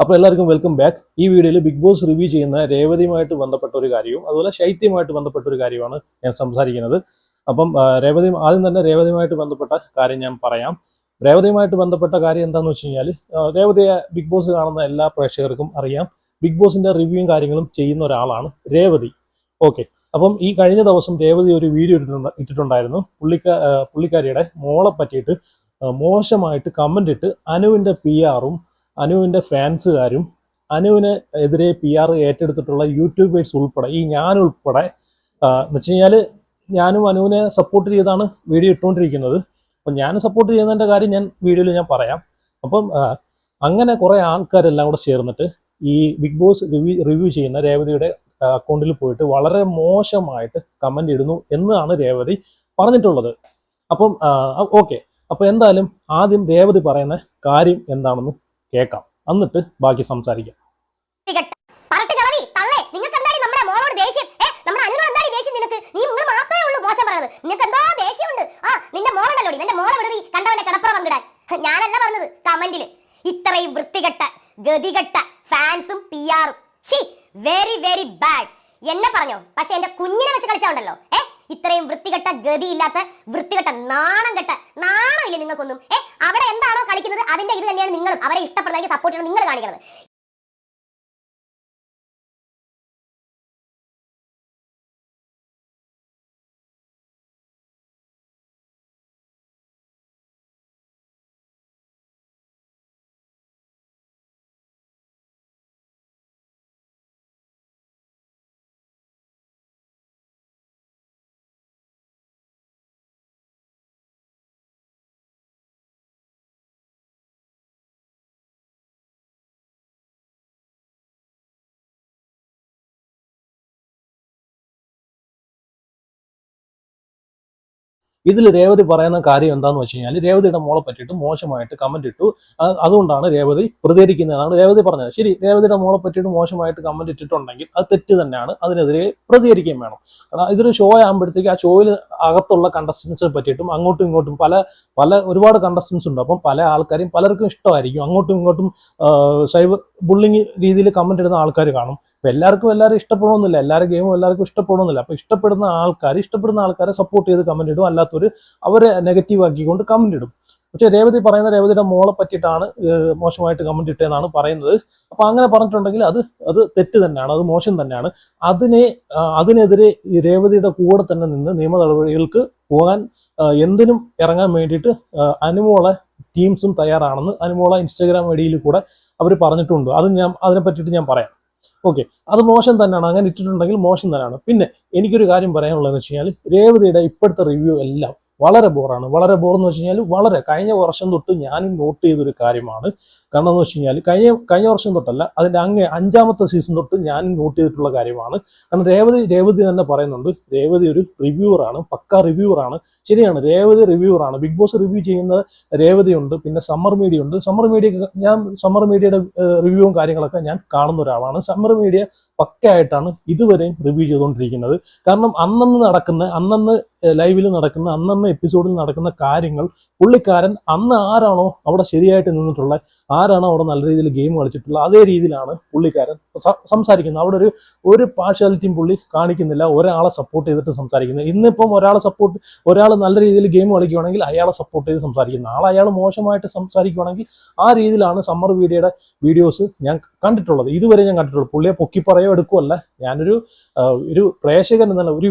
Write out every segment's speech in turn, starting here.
അപ്പോൾ എല്ലാവർക്കും welcome back. ഈ വീഡിയോയിൽ ബിഗ് ബോസ് റിവ്യൂ ചെയ്യുന്ന രേവതിയുമായിട്ട് ബന്ധപ്പെട്ട ഒരു കാര്യവും അതുപോലെ ശൈത്യമായിട്ട് ബന്ധപ്പെട്ട ഒരു കാര്യമാണ് ഞാൻ സംസാരിക്കുന്നത്. അപ്പം ആദ്യം തന്നെ രേവതിയുമായിട്ട് ബന്ധപ്പെട്ട കാര്യം ഞാൻ പറയാം. രേവതിയുമായിട്ട് ബന്ധപ്പെട്ട കാര്യം എന്താണെന്ന് വെച്ച് കഴിഞ്ഞാൽ, രേവതിയെ ബിഗ് ബോസ് കാണുന്ന എല്ലാ പ്രേക്ഷകർക്കും അറിയാം. ബിഗ് ബോസിന്റെ റിവ്യൂവും കാര്യങ്ങളും ചെയ്യുന്ന ഒരാളാണ് രേവതി. ഓക്കെ, അപ്പം ഈ കഴിഞ്ഞ ദിവസം രേവതി ഒരു വീഡിയോ ഇട്ടിട്ടുണ്ടായിരുന്നു. പുള്ളിക്കാരിയുടെ മോളെ പറ്റിയിട്ട് മോശമായിട്ട് കമന്റ് ഇട്ട് അനുവിന്റെ PR-ഉം അനുവിന്റെ ഫാൻസുകാരും അനുവിന് എതിരെ PR ഏറ്റെടുത്തിട്ടുള്ള യൂട്യൂബേഴ്സ് ഉൾപ്പെടെ ഞാനുൾപ്പെടെ എന്ന് വെച്ച് കഴിഞ്ഞാൽ ഞാനും അനുവിനെ സപ്പോർട്ട് ചെയ്താണ് വീഡിയോ ഇട്ടുകൊണ്ടിരിക്കുന്നത്. അപ്പം ഞാൻ സപ്പോർട്ട് ചെയ്യുന്നതിൻ്റെ കാര്യം വീഡിയോയിൽ ഞാൻ പറയാം. അപ്പം അങ്ങനെ കുറേ ആൾക്കാരെല്ലാം കൂടെ ചേർന്നിട്ട് ഈ ബിഗ് ബോസ് റിവ്യൂ ചെയ്യുന്ന രേവതിയുടെ അക്കൗണ്ടിൽ പോയിട്ട് വളരെ മോശമായിട്ട് കമന്റ് ഇടുന്നു എന്നാണ് രേവതി പറഞ്ഞിട്ടുള്ളത്. അപ്പം ഓക്കെ, അപ്പോൾ എന്തായാലും ആദ്യം രേവതി പറയുന്ന കാര്യം എന്താണെന്ന് കേൾക്കാം, എന്നിട്ട് ബാക്കി സംസാരിക്കാം. ഞാനല്ല പറഞ്ഞത്, കമന്റില് ഇത്രയും വൃത്തികെട്ട ഗതികെട്ട ഫാൻസും PR-ഉം വെരി വെരി ബാഡ് എന്നെ പറഞ്ഞോ. പക്ഷെ എന്റെ കുഞ്ഞിനെ വെച്ച് കളിച്ചാണ്ടല്ലോ, ഇത്രയും വൃത്തികെട്ട ഗതിയില്ലാത്ത വൃത്തികെട്ട നാണമില്ലേ നിങ്ങൾക്കൊന്നും? അവിടെ എന്താണോ കളിക്കുന്നത് അതിന്റെ ഇത് തന്നെയാണ് നിങ്ങളും അവരെ ഇഷ്ടപ്പെടുന്നതെങ്കിൽ സപ്പോർട്ട് ചെയ്യണം നിങ്ങൾ കാണിക്കുന്നത്. ഇതിൽ രേവതി പറയുന്ന കാര്യം എന്താണെന്ന് വെച്ച് കഴിഞ്ഞാൽ, രേവതിയുടെ മോളെ പറ്റിയിട്ട് മോശമായിട്ട് കമന്റ് ഇട്ടു, അതുകൊണ്ടാണ് രേവതി പ്രതികരിക്കുന്നതെന്നാണ് രേവതി പറഞ്ഞത്. ശരി, രേവതിയുടെ മോളെ പറ്റിയിട്ട് മോശമായിട്ട് കമന്റ് ഇട്ടിട്ടുണ്ടെങ്കിൽ അത് തെറ്റ് തന്നെയാണ്, അതിനെതിരെ പ്രതികരിക്കുകയും വേണം. ഇതൊരു ഷോ ആകുമ്പോഴത്തേക്ക് ആ ഷോയിൽ അകത്തുള്ള കണ്ടസ്റ്റൻസിനെ പറ്റിയിട്ടും അങ്ങോട്ടും ഇങ്ങോട്ടും ഒരുപാട് കണ്ടസ്റ്റൻസ് ഉണ്ട്. അപ്പം പല ആൾക്കാരും പലർക്കും ഇഷ്ടമായിരിക്കും, അങ്ങോട്ടും ഇങ്ങോട്ടും സൈബർ ബുള്ളിങ് രീതിയിൽ കമന്റ് ഇടുന്ന ആൾക്കാർ കാണും. അപ്പൊ എല്ലാവരും ഇഷ്ടപ്പെടണമെന്നില്ല, എല്ലാവരുടെ ഗെയിമും എല്ലാവർക്കും ഇഷ്ടപ്പെടണമെന്നില്ല. അപ്പൊ ഇഷ്ടപ്പെടുന്ന ആൾക്കാരെ സപ്പോർട്ട് ചെയ്ത് കമന്റ് ഇടും, അല്ലാത്തവര് അവരെ നെഗറ്റീവ് ആക്കിക്കൊണ്ട് കമന്റ് ഇടും. പക്ഷെ രേവതിയുടെ മോളെ പറ്റിയിട്ടാണ് മോശമായിട്ട് കമന്റ് ഇട്ടെന്നാണ് പറയുന്നത്. അപ്പൊ അങ്ങനെ പറഞ്ഞിട്ടുണ്ടെങ്കിൽ അത് തെറ്റ് തന്നെയാണ്, അത് മോശം തന്നെയാണ്. അതിനെതിരെ രേവതിയുടെ കൂടെ തന്നെ നിന്ന് നിയമ നടപടികൾക്ക് പോകാൻ എന്തിനും ഇറങ്ങാൻ വേണ്ടിയിട്ട് അനുമോളെ ടീംസും തയ്യാറാണെന്ന് അനുമോള ഇൻസ്റ്റാഗ്രാം ഐഡിയിൽ കൂടെ അവർ പറഞ്ഞിട്ടുണ്ട്. അതിനെ പറ്റിയിട്ട് ഞാൻ പറയാം. ഓക്കെ, അത് മോശം തന്നെയാണ്, അങ്ങനെ ഇട്ടിട്ടുണ്ടെങ്കിൽ മോശം തന്നെയാണ്. പിന്നെ എനിക്കൊരു കാര്യം പറയാനുള്ളതെന്ന് വെച്ച് കഴിഞ്ഞാൽ, രേവതിയുടെ ഇപ്പോഴത്തെ റിവ്യൂ എല്ലാം വളരെ ബോറാണ്. വളരെ ബോറെന്ന് വെച്ച് കഴിഞ്ഞാൽ കഴിഞ്ഞ വർഷം തൊട്ട് ഞാനും നോട്ട് ചെയ്തൊരു കാര്യമാണ്. കാരണം എന്ന് വെച്ച് കഴിഞ്ഞാൽ കഴിഞ്ഞ വർഷം തൊട്ടല്ല, അതിന്റെ 5ാമത്തെ സീസൺ തൊട്ട് ഞാൻ നോട്ട് ചെയ്തിട്ടുള്ള കാര്യമാണ്. കാരണം രേവതി തന്നെ പറയുന്നുണ്ട്, രേവതി ഒരു റിവ്യൂവറാണ്, പക്ക റിവ്യൂവറാണ്. ശരിയാണ്, രേവതി റിവ്യൂവറാണ്. ബിഗ് ബോസ് റിവ്യൂ ചെയ്യുന്ന രേവതി ഉണ്ട്, പിന്നെ സമ്മർ മീഡിയ ഉണ്ട്. സമ്മർ മീഡിയയുടെ റിവ്യൂവും കാര്യങ്ങളൊക്കെ ഞാൻ കാണുന്ന ഒരാളാണ്. സമ്മർ മീഡിയ പക്കയായിട്ടാണ് ഇതുവരെയും റിവ്യൂ ചെയ്തുകൊണ്ടിരിക്കുന്നത്. കാരണം അന്നന്ന് ലൈവിൽ നടക്കുന്ന അന്നന്ന് എപ്പിസോഡിൽ നടക്കുന്ന കാര്യങ്ങൾ പുള്ളിക്കാരൻ അന്ന് ആരാണോ അവിടെ ശരിയായിട്ട് നിന്നിട്ടുള്ള, ആരാണോ അവിടെ നല്ല രീതിയിൽ ഗെയിം കളിച്ചിട്ടുള്ള, അതേ രീതിയിലാണ് പുള്ളിക്കാരൻ സംസാരിക്കുന്നത്. അവിടെ ഒരു പാർഷ്യാലിറ്റിയും പുള്ളി കാണിക്കുന്നില്ല, ഒരാളെ സപ്പോർട്ട് ചെയ്തിട്ട് സംസാരിക്കുന്നത്. ഇന്നിപ്പം ഒരാൾ നല്ല രീതിയിൽ ഗെയിം കളിക്കുകയാണെങ്കിൽ അയാളെ സപ്പോർട്ട് ചെയ്ത് സംസാരിക്കുന്ന അയാൾ മോശമായിട്ട് സംസാരിക്കുകയാണെങ്കിൽ ആ രീതിയിലാണ് സമ്മർ മീഡിയയുടെ വീഡിയോസ് ഞാൻ കണ്ടിട്ടുള്ളത്, ഇതുവരെ ഞാൻ കണ്ടിട്ടുള്ളത്. പുള്ളിയെ പൊക്കി പറയോ എടുക്കുമല്ല, ഞാനൊരു പ്രേക്ഷകൻ എന്നല്ല, ഒരു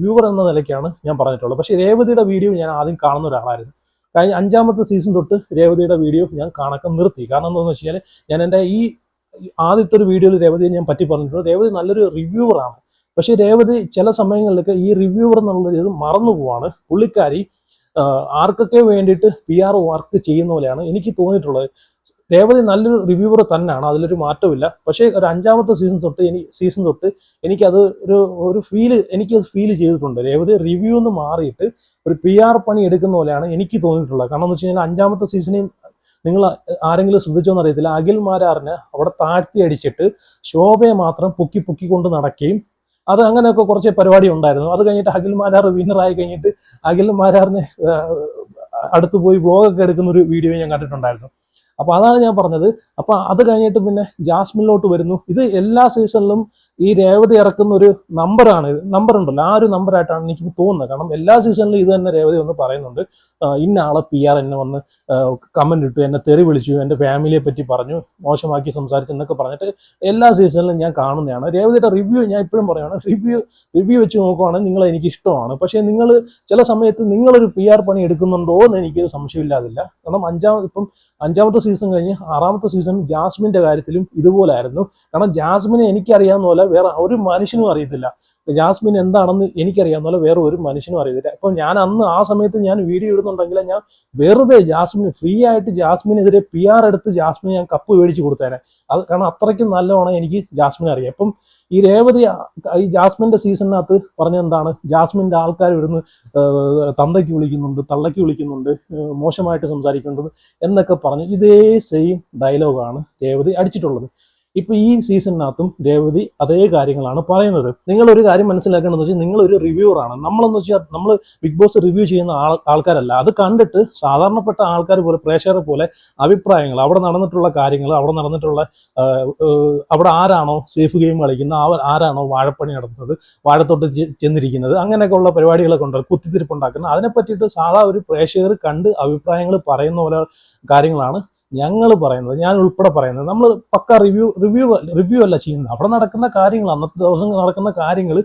വ്യൂവർ എന്ന നിലയ്ക്കാണ് ഞാൻ പറഞ്ഞിട്ടുള്ളത്. പക്ഷേ രേവതിയുടെ വീഡിയോ ഞാൻ ആദ്യം കാണുന്ന ഒരാളായിരുന്നു. കഴിഞ്ഞ 5ാമത്തെ സീസൺ തൊട്ട് രേവതിയുടെ വീഡിയോ ഞാൻ കാണാൻ നിർത്തി. കാരണം എന്താണെന്ന് വെച്ച് കഴിഞ്ഞാൽ, ഞാൻ എൻ്റെ ഈ ആദ്യത്തെ ഒരു വീഡിയോയിൽ രേവതിയെ ഞാൻ പറ്റി പറഞ്ഞിട്ടുണ്ട്. രേവതി നല്ലൊരു റിവ്യൂവറാണ്. പക്ഷേ രേവതി ചില സമയങ്ങളിലൊക്കെ ഈ റിവ്യൂവർ എന്നുള്ളത് ഇത് മറന്നു പോവാണ്. പുള്ളിക്കാരി ആർക്കൊക്കെ വേണ്ടിയിട്ട് PR വർക്ക് ചെയ്യുന്ന പോലെയാണ് എനിക്ക് തോന്നിയിട്ടുള്ളത്. രേവതി നല്ലൊരു റിവ്യൂവർ തന്നെയാണ്, അതിലൊരു മാറ്റമില്ല. പക്ഷേ ഒരു 5ാമത്തെ സീസൺ തൊട്ട് എനിക്കത് എനിക്കത് ഫീൽ ചെയ്തിട്ടുണ്ട്. രേവതി റിവ്യൂ എന്ന് മാറിയിട്ട് ഒരു PR പണി എടുക്കുന്ന പോലെയാണ് എനിക്ക് തോന്നിയിട്ടുള്ളത്. കാരണം എന്ന് വെച്ച് കഴിഞ്ഞാൽ 5ാമത്തെ സീസണിൽ നിങ്ങൾ ആരെങ്കിലും ശ്രദ്ധിച്ചോന്ന് അറിയത്തില്ല, അഖിൽ മാരാറിനെ അവിടെ താഴ്ത്തി അടിച്ചിട്ട് ശോഭയെ മാത്രം പൊക്കി കൊണ്ട് നടക്കുകയും അത് അങ്ങനെയൊക്കെ കുറച്ച് പരിപാടി ഉണ്ടായിരുന്നു. അത് കഴിഞ്ഞിട്ട് അഖിൽ മാരാർ വിന്നറായി കഴിഞ്ഞിട്ട് അഖിൽ മാരാറിനെ അടുത്ത് പോയി വ്ലോഗൊക്കെ എടുക്കുന്ന ഒരു വീഡിയോ ഞാൻ കണ്ടിട്ടുണ്ടായിരുന്നു. അപ്പൊ അതാണ് ഞാൻ പറഞ്ഞത്. അപ്പൊ അത് കഴിഞ്ഞിട്ട് പിന്നെ ജാസ്മിനിലോട്ട് വരുന്നു. ഇത് എല്ലാ സീസണിലും ഈ രേവതി ഇറക്കുന്ന ഒരു നമ്പർ ഉണ്ടല്ലോ, ആ ഒരു നമ്പറായിട്ടാണ് എനിക്ക് തോന്നുന്നത്. കാരണം എല്ലാ സീസണിലും ഇത് തന്നെ രേവതി വന്ന് പറയുന്നുണ്ട്, ഇന്ന ആളെ PR എന്നെ വന്ന് കമന്റ് ഇട്ടു, എന്നെ തെറി വിളിച്ചു, എൻ്റെ ഫാമിലിയെ പറ്റി പറഞ്ഞു, മോശമാക്കി സംസാരിച്ചു എന്നൊക്കെ പറഞ്ഞിട്ട് എല്ലാ സീസണിലും ഞാൻ കാണുന്നതാണ്. രേവതിയുടെ റിവ്യൂ ഞാൻ ഇപ്പോഴും പറയുകയാണ്, റിവ്യൂ വെച്ച് നോക്കുവാണെങ്കിൽ നിങ്ങൾ എനിക്ക് ഇഷ്ടമാണ്. പക്ഷേ നിങ്ങൾ ചില സമയത്ത് നിങ്ങളൊരു PR പണി എടുക്കുന്നുണ്ടോ എന്ന് എനിക്ക് സംശയമില്ലാതില്ല. കാരണം അഞ്ചാമത്തെ സീസൺ കഴിഞ്ഞ് 6ാമത്തെ സീസൺ ജാസ്മിന്റെ കാര്യത്തിലും ഇതുപോലായിരുന്നു. കാരണം ജാസ്മിനെ എനിക്കറിയാവുന്ന പോലെ വേറെ ഒരു മനുഷ്യനും അറിയത്തില്ല. ജാസ്മിൻ എന്താണെന്ന് എനിക്കറിയാവുന്ന പോലെ വേറെ ഒരു മനുഷ്യനും അറിയത്തില്ല. അപ്പം ഞാൻ അന്ന് ആ സമയത്ത് ഞാൻ വീഡിയോ ഇടുന്നുണ്ടെങ്കിൽ ഞാൻ വെറുതെ ഫ്രീ ആയിട്ട് ജാസ്മിനെതിരെ PR എടുത്ത് ജാസ്മിന് ഞാൻ കപ്പ് മേടിച്ച് കൊടുത്തേനെ. അത് കാരണം അത്രയ്ക്കും നല്ലവണ്ണം എനിക്ക് ജാസ്മിനെ അറിയാം. ഇപ്പം ഈ രേവതി ഈ ജാസ്മിന്റെ സീസണിനകത്ത് പറഞ്ഞെന്താണ്, ജാസ്മിന്റെ ആൾക്കാർ വരുന്ന തന്തയ്ക്ക് വിളിക്കുന്നുണ്ട്, തള്ളയ്ക്ക് വിളിക്കുന്നുണ്ട്, മോശമായിട്ട് സംസാരിക്കുന്നുണ്ട് എന്നൊക്കെ പറഞ്ഞ് ഇതേ സെയിം ഡയലോഗാണ് രേവതി അടിച്ചിട്ടുള്ളത്. ഇപ്പൊ ഈ സീസണിനകത്തും രേവതി അതേ കാര്യങ്ങളാണ് പറയുന്നത്. നിങ്ങൾ ഒരു കാര്യം മനസ്സിലാക്കേണ്ടതെന്ന് വെച്ചാൽ, നിങ്ങൾ ഒരു റിവ്യൂവർ ആണ്. നമ്മളെന്ന് വെച്ചാൽ നമ്മൾ ബിഗ് ബോസ് റിവ്യൂ ചെയ്യുന്ന ആൾക്കാരല്ല. അത് കണ്ടിട്ട് സാധാരണപ്പെട്ട ആൾക്കാർ പോലെ, പ്രേക്ഷകരെ പോലെ അഭിപ്രായങ്ങൾ, അവിടെ നടന്നിട്ടുള്ള കാര്യങ്ങൾ, അവിടെ ആരാണോ സേഫ് ഗെയിം കളിക്കുന്നത്, ആരാണോ വാഴപ്പണി നടത്തുന്നത്, വാഴത്തോട്ട് ചെന്നിരിക്കുന്നത്, അങ്ങനെയൊക്കെ ഉള്ള പരിപാടികളൊക്കെ ഉണ്ട്, കുത്തിത്തിരിപ്പുണ്ടാക്കുന്നത്, അതിനെ പറ്റിയിട്ട് സാധാ ഒരു പ്രേക്ഷകർ കണ്ട് അഭിപ്രായങ്ങൾ പറയുന്ന പോലെ കാര്യങ്ങളാണ് ഞങ്ങൾ പറയുന്നത്, ഞാൻ ഉൾപ്പെടെ പറയുന്നത്. നമ്മൾ പക്ക റിവ്യൂ അല്ല ചെയ്യുന്നത്. അവിടെ നടക്കുന്ന കാര്യങ്ങൾ, അന്നത്തെ ദിവസം നടക്കുന്ന കാര്യങ്ങൾ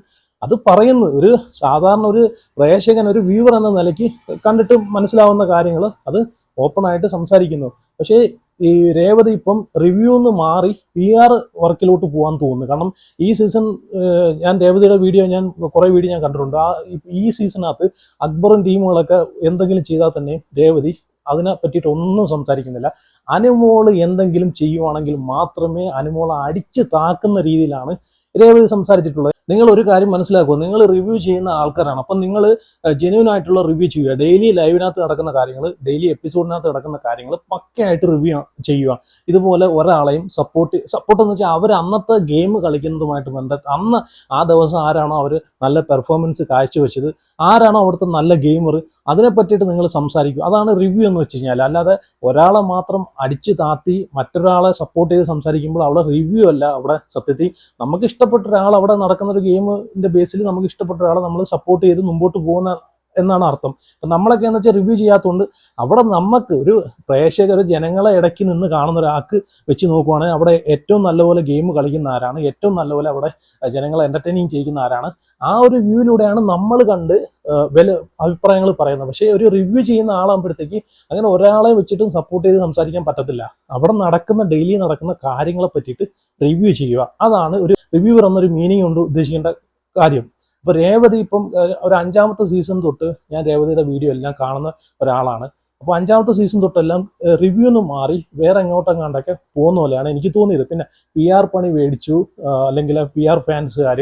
അത് പറയുന്നത് ഒരു സാധാരണ ഒരു പ്രേക്ഷകൻ, ഒരു വ്യൂവർ എന്ന നിലയ്ക്ക് കണ്ടിട്ട് മനസ്സിലാവുന്ന കാര്യങ്ങൾ അത് ഓപ്പണായിട്ട് സംസാരിക്കുന്നു. പക്ഷേ ഈ രേവതി ഇപ്പം റിവ്യൂന്ന് മാറി PR വർക്കിലോട്ട് പോകാൻ തോന്നുന്നു. കാരണം ഈ സീസൺ ഞാൻ രേവതിയുടെ വീഡിയോ കുറേ വീഡിയോ ഞാൻ കണ്ടിട്ടുണ്ട്. ഈ സീസണിനകത്ത് അക്ബറും ടീമുകളൊക്കെ എന്തെങ്കിലും ചെയ്താൽ തന്നെ രേവതി അതിനെ പറ്റിയിട്ട് ഒന്നും സംസാരിക്കുന്നില്ല. അനുമോള് എന്തെങ്കിലും ചെയ്യുവാണെങ്കിൽ മാത്രമേ അനുമോളെ അടിച്ച് താക്കുന്ന രീതിയിലാണ് രേവതി സംസാരിച്ചിട്ടുള്ളത്. നിങ്ങൾ ഒരു കാര്യം മനസ്സിലാക്കുക, നിങ്ങൾ റിവ്യൂ ചെയ്യുന്ന ആൾക്കാരാണ്. അപ്പം നിങ്ങൾ ജെന്യൂൻ ആയിട്ടുള്ള റിവ്യൂ ചെയ്യുക. ഡെയിലി ലൈവിനകത്ത് നടക്കുന്ന കാര്യങ്ങൾ, ഡെയിലി എപ്പിസോഡിനകത്ത് നടക്കുന്ന കാര്യങ്ങൾ പക്കയായിട്ട് റിവ്യൂ ചെയ്യുക. ഇതുപോലെ ഒരാളെയും സപ്പോർട്ട് എന്ന് വെച്ചാൽ അവർ അന്നത്തെ ഗെയിം കളിക്കുന്നതുമായിട്ട് അന്ന് ആ ദിവസം ആരാണോ അവർ നല്ല പെർഫോമൻസ് കാഴ്ചവെച്ചത്, ആരാണോ അവിടുത്തെ നല്ല ഗെയിമർ, അതിനെ പറ്റിയിട്ട് നിങ്ങൾ സംസാരിക്കും. അതാണ് റിവ്യൂ എന്ന് വെച്ച് കഴിഞ്ഞാൽ. അല്ലാതെ ഒരാളെ മാത്രം അടിച്ച് താത്തി മറ്റൊരാളെ സപ്പോർട്ട് ചെയ്ത് സംസാരിക്കുമ്പോൾ അവിടെ റിവ്യൂ അല്ല. അവിടെ സത്യത്തിൽ നമുക്ക് ഇഷ്ടപ്പെട്ട ഒരാൾ, അവിടെ നടക്കുന്ന ഒരു ഗെയിമിന്റെ ബേസിൽ നമുക്ക് ഇഷ്ടപ്പെട്ട ഒരാളെ നമ്മൾ സപ്പോർട്ട് ചെയ്ത് മുമ്പോട്ട് പോകുന്ന എന്നാണ് അർത്ഥം. നമ്മളൊക്കെ എന്ന് വെച്ചാൽ റിവ്യൂ ചെയ്യാത്തതുകൊണ്ട് അവിടെ നമുക്ക് ഒരു പ്രേക്ഷകർ, ജനങ്ങളെ ഇടയ്ക്ക് നിന്ന് കാണുന്ന ഒരാൾക്ക് വെച്ച് നോക്കുവാണെങ്കിൽ അവിടെ ഏറ്റവും നല്ലപോലെ ഗെയിം കളിക്കുന്ന ആരാണ്, ഏറ്റവും നല്ലപോലെ അവിടെ ജനങ്ങളെ എന്റർടൈനിങ് ചെയ്യുന്ന ആരാണ്, ആ ഒരു വ്യൂവിലൂടെയാണ് നമ്മൾ കണ്ട് അഭിപ്രായങ്ങൾ പറയുന്നത്. പക്ഷേ ഒരു റിവ്യൂ ചെയ്യുന്ന ആളാകുമ്പോഴത്തേക്ക് അങ്ങനെ ഒരാളെ വെച്ചിട്ടും സപ്പോർട്ട് ചെയ്ത് സംസാരിക്കാൻ പറ്റത്തില്ല. അവിടെ ഡെയിലി നടക്കുന്ന കാര്യങ്ങളെ പറ്റിയിട്ട് റിവ്യൂ ചെയ്യുക. അതാണ് ഒരു റിവ്യൂവർ എന്നൊരു മീനിങ് കൊണ്ട് ഉദ്ദേശിക്കേണ്ട കാര്യം. ഇപ്പൊ രേവതി ഇപ്പം ഒരു 5ാമത്തെ സീസൺ തൊട്ട് ഞാൻ രേവതിയുടെ വീഡിയോ എല്ലാം കാണുന്ന ഒരാളാണ്. അപ്പോൾ 5ാമത്തെ സീസൺ തൊട്ടെല്ലാം റിവ്യൂ ഒന്ന് മാറി വേറെ എങ്ങോട്ടെങ്ങാണ്ടൊക്കെ പോകുന്ന പോലെയാണ് എനിക്ക് തോന്നിയത്. പിന്നെ PR പണി മേടിച്ചു, അല്ലെങ്കിൽ PR ഫാൻസുകാർ,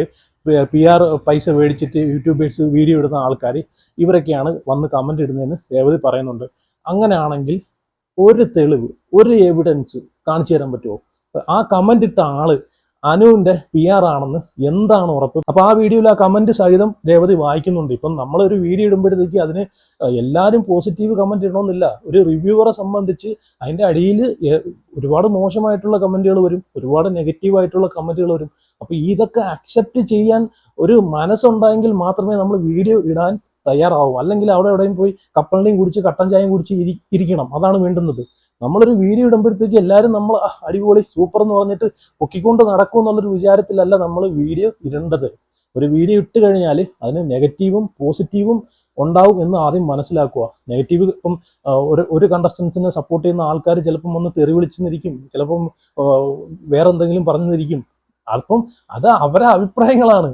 PR പൈസ മേടിച്ചിട്ട് യൂട്യൂബേഴ്സ് വീഡിയോ ഇടുന്ന ആൾക്കാർ, ഇവരൊക്കെയാണ് വന്ന് കമന്റ് ഇടുന്നതെന്ന് രേവതി പറയുന്നുണ്ട്. അങ്ങനെയാണെങ്കിൽ ഒരു തെളിവ്, ഒരു എവിഡൻസ് കാണിച്ചു തരാൻ പറ്റുമോ? ആ കമന്റ് ഇട്ട ആള് അനുവിന്റെ PR ആണെന്ന് എന്താണ് ഉറപ്പ്? അപ്പൊ ആ വീഡിയോയിൽ ആ കമന്റ് സഹിതം രേവതി വായിക്കുന്നുണ്ട്. ഇപ്പം നമ്മളൊരു വീഡിയോ ഇടുമ്പോഴത്തേക്ക് അതിന് എല്ലാവരും പോസിറ്റീവ് കമന്റ് ഇടണമെന്നില്ല. ഒരു റിവ്യൂവറെ സംബന്ധിച്ച് അതിന്റെ അടിയിൽ ഒരുപാട് മോശമായിട്ടുള്ള കമന്റുകൾ വരും, ഒരുപാട് നെഗറ്റീവായിട്ടുള്ള കമന്റുകൾ വരും. അപ്പൊ ഇതൊക്കെ അക്സെപ്റ്റ് ചെയ്യാൻ ഒരു മനസ്സുണ്ടായെങ്കിൽ മാത്രമേ നമ്മൾ വീഡിയോ ഇടാൻ തയ്യാറാവും. അല്ലെങ്കിൽ അവിടെ എവിടെയും പോയി കപ്പലിനെയും കുടിച്ച് കട്ടൻ ചായയും കുടിച്ച് ഇരിക്കണം. അതാണ് വേണ്ടുന്നത്. നമ്മളൊരു വീഡിയോ ഇടുമ്പോഴത്തേക്ക് എല്ലാവരും നമ്മൾ അടിപൊളി സൂപ്പർ എന്ന് പറഞ്ഞിട്ട് പൊക്കിക്കൊണ്ട് നടക്കും എന്നുള്ളൊരു വിചാരത്തിലല്ല നമ്മൾ വീഡിയോ ഇടേണ്ടത്. ഒരു വീഡിയോ ഇട്ട് കഴിഞ്ഞാൽ അതിന് നെഗറ്റീവും പോസിറ്റീവും ഉണ്ടാവും എന്ന് ആദ്യം മനസ്സിലാക്കുക. നെഗറ്റീവ് ഇപ്പം ഒരു കണ്ടസ്റ്റൻസിനെ സപ്പോർട്ട് ചെയ്യുന്ന ആൾക്കാർ ചിലപ്പം ഒന്ന് തെറി വിളിച്ചെന്നിരിക്കും, ചിലപ്പം വേറെ എന്തെങ്കിലും പറഞ്ഞെന്നിരിക്കും. അപ്പം അത് അവരെ അഭിപ്രായങ്ങളാണ്.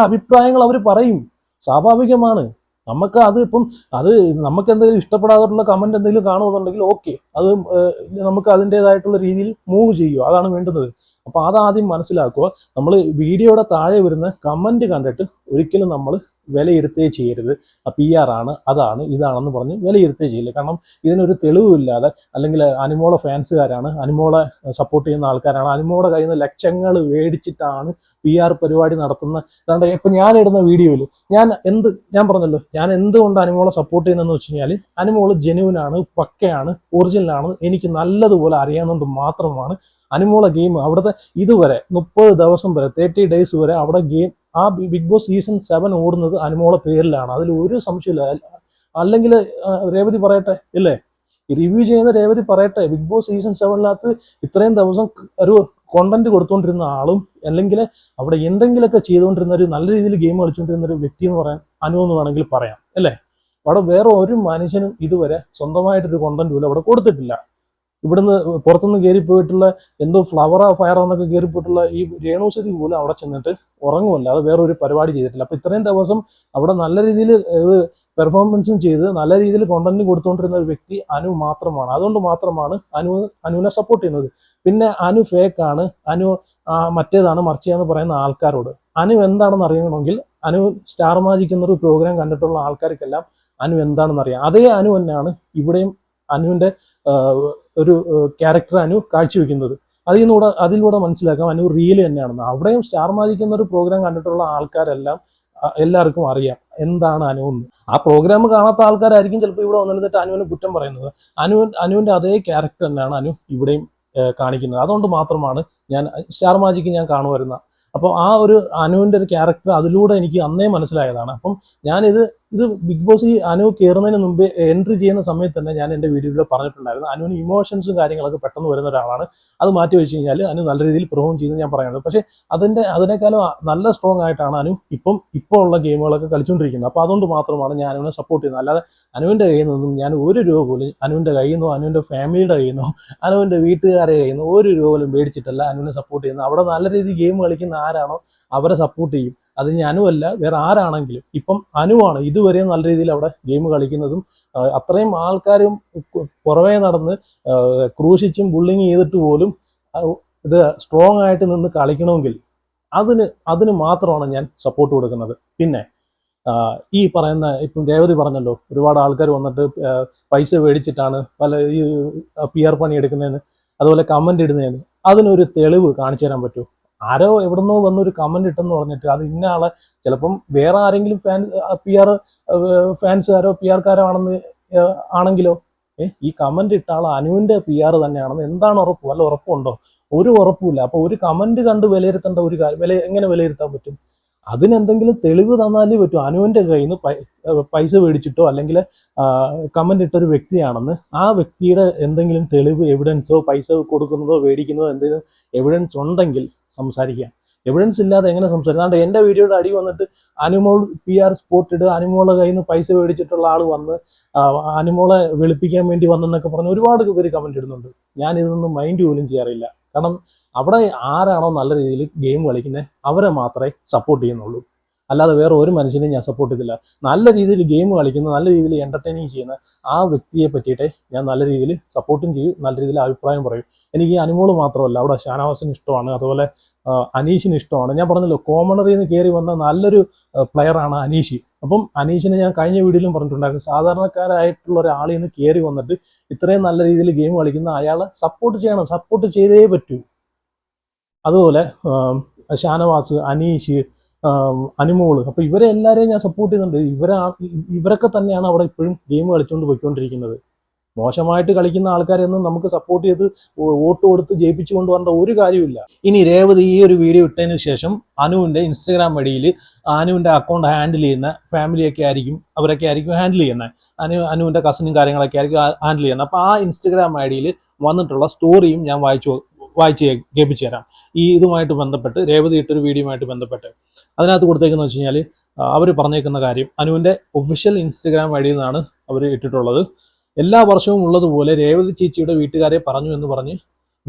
അഭിപ്രായങ്ങൾ അവർ പറയും, സ്വാഭാവികമാണ്. നമുക്ക് നമുക്ക് എന്തെങ്കിലും ഇഷ്ടപ്പെടാതുള്ള കമന്റ് എന്തെങ്കിലും കാണുമെന്നുണ്ടെങ്കിൽ ഓക്കെ, അത് നമുക്ക് അതിൻ്റെതായിട്ടുള്ള രീതിയിൽ മൂവ് ചെയ്യുക, അതാണ് വേണ്ടുന്നത്. അപ്പൊ അതാദ്യം മനസ്സിലാക്കുക. നമ്മൾ വീഡിയോയുടെ താഴെ വരുന്ന കമന്റ് കണ്ടിട്ട് ഒരിക്കലും നമ്മൾ വിലയിരുത്തുകയേ ചെയ്യരുത്. PR ആണ്, അതാണ്, ഇതാണെന്ന് പറഞ്ഞ് വിലയിരുത്തുകയേ ചെയ്യില്ല. കാരണം ഇതിനൊരു തെളിവില്ലാതെ, അല്ലെങ്കിൽ അനുമോളെ ഫാൻസുകാരാണ്, അനുമോളെ സപ്പോർട്ട് ചെയ്യുന്ന ആൾക്കാരാണ്, അനുമോളെ കയ്യിൽ നിന്ന് ലക്ഷങ്ങൾ മേടിച്ചിട്ടാണ് PR പരിപാടി നടത്തുന്ന അതാണ്ട് ഇപ്പൊ ഞാൻ ഇടുന്ന വീഡിയോയിൽ ഞാൻ പറഞ്ഞല്ലോ, ഞാൻ എന്തുകൊണ്ട് അനുമോളെ സപ്പോർട്ട് ചെയ്യുന്നതെന്ന് വെച്ച് കഴിഞ്ഞാൽ അനുമോള് ജെന്യൂനാണ്, പക്കയാണ്, ഒറിജിനലാണ്, എനിക്ക് നല്ലതുപോലെ അറിയാവുന്നത് മാത്രമാണ്. അനുമോളെ ഗെയിം അവിടുത്തെ ഇതുവരെ 30 ദിവസം വരെ 30 ഡേയ്സ് വരെ അവിടെ ഗെയിം ആ ബിഗ് ബോസ് സീസൺ 7 ഓടുന്നത് അനുമോളെ പേരിലാണ്. അതിൽ ഒരു സംശയമില്ല. അല്ലെങ്കിൽ രേവതി പറയട്ടെ, ഇല്ലേ, റിവ്യൂ ചെയ്യുന്ന രേവതി പറയട്ടെ, ബിഗ് ബോസ് സീസൺ 7 ഇത്രയും ദിവസം ഒരു കോണ്ടന്റ് കൊടുത്തുകൊണ്ടിരുന്ന ആളും അല്ലെങ്കിൽ അവിടെ എന്തെങ്കിലുമൊക്കെ ചെയ്തുകൊണ്ടിരുന്ന ഒരു നല്ല രീതിയിൽ ഗെയിം കളിച്ചുകൊണ്ടിരുന്ന ഒരു വ്യക്തി എന്ന് പറയാൻ അനു എന്ന് വേണമെങ്കിൽ പറയാം, അല്ലേ. അവിടെ വേറെ ഒരു മനുഷ്യനും ഇതുവരെ സ്വന്തമായിട്ടൊരു കോണ്ടന്റ് പോലും അവിടെ കൊടുത്തിട്ടില്ല. ഇവിടുന്ന് പുറത്തുനിന്ന് കയറിപ്പോയിട്ടുള്ള എന്തോ ഫ്ലവറോ ഫയറോ എന്നൊക്കെ കയറിപ്പോയിട്ടുള്ള ഈ രേണുസുതി പോലും അവിടെ ചെന്നിട്ട് ഉറങ്ങുമല്ല, അത് വേറെ ഒരു പരിപാടി ചെയ്തിട്ടില്ല. അപ്പൊ ഇത്രയും ദിവസം അവിടെ നല്ല രീതിയിൽ പെർഫോമൻസും ചെയ്ത് നല്ല രീതിയിൽ കോണ്ടന്റ് കൊടുത്തുകൊണ്ടിരുന്ന ഒരു വ്യക്തി അനു മാത്രമാണ്. അതുകൊണ്ട് മാത്രമാണ് അനുവിനെ സപ്പോർട്ട് ചെയ്യുന്നത്. പിന്നെ അനു ഫേക്കാണ്, അനു മറ്റേതാണ് മറിച്ചാന്ന് പറയുന്ന ആൾക്കാരോട് അനു എന്താണെന്ന് അറിയണമെങ്കിൽ അനു സ്റ്റാർ മാജിക് എന്നൊരു പ്രോഗ്രാം കണ്ടിട്ടുള്ള ആൾക്കാർക്കെല്ലാം അനു എന്താണെന്ന് അറിയാം. അതേ അനു തന്നെയാണ് ഇവിടെയും അനുവിന്റെ ഒരു ക്യാരക്ടർ അനു കാഴ്ചവെക്കുന്നത്. അതിലൂടെ മനസ്സിലാക്കാം അനു റിയൽ തന്നെയാണെന്ന്. അവിടെയും സ്റ്റാർ മാജിക് എന്നൊരു പ്രോഗ്രാം കണ്ടിട്ടുള്ള ആൾക്കാരെല്ലാം എല്ലാവർക്കും അറിയാം എന്താണ് അനു എന്ന്. ആ പ്രോഗ്രാം കാണാത്ത ആൾക്കാരായിരിക്കും ചിലപ്പോൾ ഇവിടെ വന്നിട്ട് അനുവിനെ കുറ്റം പറയുന്നത്. അനുവിന്റെ അതേ ക്യാരക്ടർ തന്നെയാണ് അനു ഇവിടെയും കാണിക്കുന്നത്. അതുകൊണ്ട് മാത്രമാണ് ഞാൻ സ്റ്റാർ മാജിക് ഞാൻ കാണുമായിരുന്ന. അപ്പോൾ ആ ഒരു അനുവിന്റെ ഒരു ക്യാരക്ടർ അതിലൂടെ എനിക്ക് അന്നേ മനസ്സിലായതാണ്. അപ്പം ഞാനിത് ബിഗ് ബോസ് ഈ അനു കയറുന്നതിന് മുമ്പ് എൻട്രി ചെയ്യുന്ന സമയത്ത് തന്നെ ഞാൻ എൻ്റെ വീഡിയോയിൽ പറഞ്ഞിട്ടുണ്ടായിരുന്നു, അനുവിന് ഇമോഷൻസും കാര്യങ്ങളൊക്കെ പെട്ടെന്ന് വരുന്ന ഒരാളാണ്. അത് മാറ്റി വെച്ച് കഴിഞ്ഞാൽ അനു നല്ല രീതിയിൽ പെർഫോം ചെയ്യുന്നത് ഞാൻ പറയുന്നത്. പക്ഷേ അതിനേക്കാളും നല്ല സ്ട്രോങ് ആയിട്ടാണ് അനു ഇപ്പോൾ ഉള്ള ഗെയിമുകളൊക്കെ കളിച്ചുകൊണ്ടിരിക്കുന്നത്. അപ്പോൾ അതുകൊണ്ട് മാത്രമാണ് ഞാൻ അനുവിനെ സപ്പോർട്ട് ചെയ്യുന്നത്. അല്ലാതെ അനുവിൻ്റെ കയ്യിൽ നിന്നും ഞാൻ ഒരു രൂപ പോലും അനുവിൻ്റെ കയ്യിൽ നിന്നോ അനുവിൻ്റെ ഫാമിലിയുടെ കയ്യിൽ നിന്നോ അനുവിൻ്റെ വീട്ടുകാരെ കയ്യിൽ നിന്നോ ഒരു രൂപ പോലും മേടിച്ചിട്ടല്ല അനുവിനെ സപ്പോർട്ട് ചെയ്യുന്നത്. അവിടെ നല്ല രീതിയിൽ ഗെയിം കളിക്കുന്ന ആരാണോ അവരെ സപ്പോർട്ട് ചെയ്യും. അത് ഇനി അനുവല്ല, വേറെ ആരാണെങ്കിലും. ഇപ്പം അനുവാണ് ഇതുവരെയും നല്ല രീതിയിൽ അവിടെ ഗെയിം കളിക്കുന്നതും അത്രയും ആൾക്കാരും പുറമേ നടന്ന് ക്രൂശിച്ചും ബുള്ളിങ് ചെയ്തിട്ട് പോലും ഇത് സ്ട്രോങ് ആയിട്ട് നിന്ന് കളിക്കണമെങ്കിൽ അതിന് മാത്രമാണ് ഞാൻ സപ്പോർട്ട് കൊടുക്കുന്നത്. പിന്നെ ഈ പറയുന്ന ഇപ്പം രേവതി പറഞ്ഞല്ലോ, ഒരുപാട് ആൾക്കാർ വന്നിട്ട് പൈസ മേടിച്ചിട്ടാണ് പല ഈ PR പണി എടുക്കുന്നതിന്, അതുപോലെ കമന്റ് ഇടുന്നതിന്. അതിനൊരു തെളിവ് കാണിച്ചു തരാൻ പറ്റുമോ? ആരോ എവിടുന്നോ വന്നൊരു കമന്റ് ഇട്ടെന്ന് പറഞ്ഞിട്ട് അത് ഇന്ന ആളെ, ചിലപ്പം വേറെ ആരെങ്കിലും ഫാൻസുകാരോ PR ആണെങ്കിലോ ഈ കമന്റ് ഇട്ട ആൾ അനുവിന്റെ PR തന്നെയാണെന്ന് എന്താണ് ഉറപ്പ്? വല്ല ഉറപ്പുണ്ടോ? ഒരു ഉറപ്പുമില്ല. അപ്പൊ ഒരു കമന്റ് കണ്ട് വിലയിരുത്തേണ്ട ഒരു കാര്യം എങ്ങനെ വിലയിരുത്താൻ പറ്റും? അതിനെന്തെങ്കിലും തെളിവ് തന്നാലേ പറ്റും. അനുവിന്റെ കയ്യിൽ നിന്ന് പൈസ മേടിച്ചിട്ടോ അല്ലെങ്കിൽ കമന്റ് ഇട്ടൊരു വ്യക്തിയാണെന്ന് ആ വ്യക്തിയുടെ എന്തെങ്കിലും തെളിവ്, എവിഡൻസോ, പൈസ കൊടുക്കുന്നതോ മേടിക്കുന്നതോ എന്തെങ്കിലും എവിഡൻസ് ഉണ്ടെങ്കിൽ സംസാരിക്കാം. എവിഡൻസ് ഇല്ലാതെ എങ്ങനെ സംസാരിക്കാം? അതുകൊണ്ട് എൻ്റെ വീഡിയോയുടെ അടി വന്നിട്ട് അനുമോൾ PR സ്പോട്ട് ഇട്ട് അനുമോളെ കയ്യിൽ നിന്ന് പൈസ മേടിച്ചിട്ടുള്ള ആൾ വന്ന് അനുമോളെ വെളുപ്പിക്കാൻ വേണ്ടി വന്നെന്നൊക്കെ പറഞ്ഞ് ഒരുപാട് പേര് കമന്റ് ഇടുന്നുണ്ട്. ഞാൻ ഇതൊന്നും മൈൻഡ് പോലും ചെയ്യാറില്ല. കാരണം അവിടെ ആരാണോ നല്ല രീതിയിൽ ഗെയിം കളിക്കുന്നത് അവരെ മാത്രമേ സപ്പോർട്ട് ചെയ്യുന്നുള്ളൂ. അല്ലാതെ വേറെ ഒരു മനുഷ്യനെയും ഞാൻ സപ്പോർട്ട് ചെയ്തില്ല. നല്ല രീതിയിൽ ഗെയിം കളിക്കുന്ന, നല്ല രീതിയിൽ എന്റർടൈനിങ് ചെയ്യുന്ന ആ വ്യക്തിയെ പറ്റിയിട്ടേ ഞാൻ നല്ല രീതിയിൽ സപ്പോർട്ടും ചെയ്യും, നല്ല രീതിയിൽ അഭിപ്രായം പറയും. എനിക്ക് അനുമോള് മാത്രമല്ല, അവിടെ ഷാനവാസിന് ഇഷ്ടമാണ്, അതുപോലെ അനീഷിന് ഇഷ്ടമാണ്. ഞാൻ പറഞ്ഞല്ലോ, കോമണറിൽ നിന്ന് കയറി വന്ന നല്ലൊരു പ്ലെയറാണ് അനീഷ്. അപ്പം അനീഷിനെ ഞാൻ കഴിഞ്ഞ വീഡിയോയിലും പറഞ്ഞിട്ടുണ്ടായിരുന്നു, സാധാരണക്കാരായിട്ടുള്ള ഒരാളിൽ നിന്ന് കയറി വന്നിട്ട് ഇത്രയും നല്ല രീതിയിൽ ഗെയിം കളിക്കുന്ന അയാളെ സപ്പോർട്ട് ചെയ്യണം, സപ്പോർട്ട് ചെയ്തേ പറ്റൂ. അതുപോലെ ഷാനവാസ്, അനീഷ്, അനുമോള്, അപ്പൊ ഇവരെ എല്ലാവരെയും ഞാൻ സപ്പോർട്ട് ചെയ്യുന്നുണ്ട്. ഇവരൊക്കെ തന്നെയാണ് അവിടെ ഇപ്പോഴും ഗെയിം കളിച്ചുകൊണ്ട് പോയിക്കൊണ്ടിരിക്കുന്നത്. മോശമായിട്ട് കളിക്കുന്ന ആൾക്കാരെയൊന്നും നമുക്ക് സപ്പോർട്ട് ചെയ്ത് വോട്ട് കൊടുത്ത് ജയിപ്പിച്ചു കൊണ്ടുവരേണ്ട ഒരു കാര്യമില്ല. ഇനി രേവതി ഈ ഒരു വീഡിയോ ഇട്ടതിന് ശേഷം അനുവിന്റെ ഇൻസ്റ്റഗ്രാം വഴിയിൽ അനുവിന്റെ അക്കൗണ്ട് ഹാൻഡിൽ ചെയ്യുന്ന ഫാമിലിയൊക്കെ ആയിരിക്കും, അവരൊക്കെ ആയിരിക്കും ഹാൻഡിൽ ചെയ്യുന്നത്. അനുവിന്റെ കസിനും കാര്യങ്ങളൊക്കെ ആയിരിക്കും ഹാൻഡിൽ ചെയ്യുന്നത്. അപ്പൊ ആ ഇൻസ്റ്റഗ്രാം ഐഡിയിൽ വന്നിട്ടുള്ള സ്റ്റോറിയും ഞാൻ വായിച്ച് കേൾപ്പിച്ചു തരാം. ഇതുമായിട്ട് ബന്ധപ്പെട്ട് രേവതി ഇട്ടൊരു വീഡിയോയുമായിട്ട് ബന്ധപ്പെട്ട് അതിനകത്ത് കൊടുത്തേക്കെന്ന് വെച്ച് കഴിഞ്ഞാൽ അവർ പറഞ്ഞേക്കുന്ന കാര്യം അനുവിന്റെ ഒഫീഷ്യൽ ഇൻസ്റ്റഗ്രാം ഐഡിയിൽ നിന്നാണ് അവർ ഇട്ടിട്ടുള്ളത്. എല്ലാ വർഷവും ഉള്ളതുപോലെ രേവതി ചേച്ചിയുടെ വീട്ടുകാരെ പറഞ്ഞു എന്ന് പറഞ്ഞ്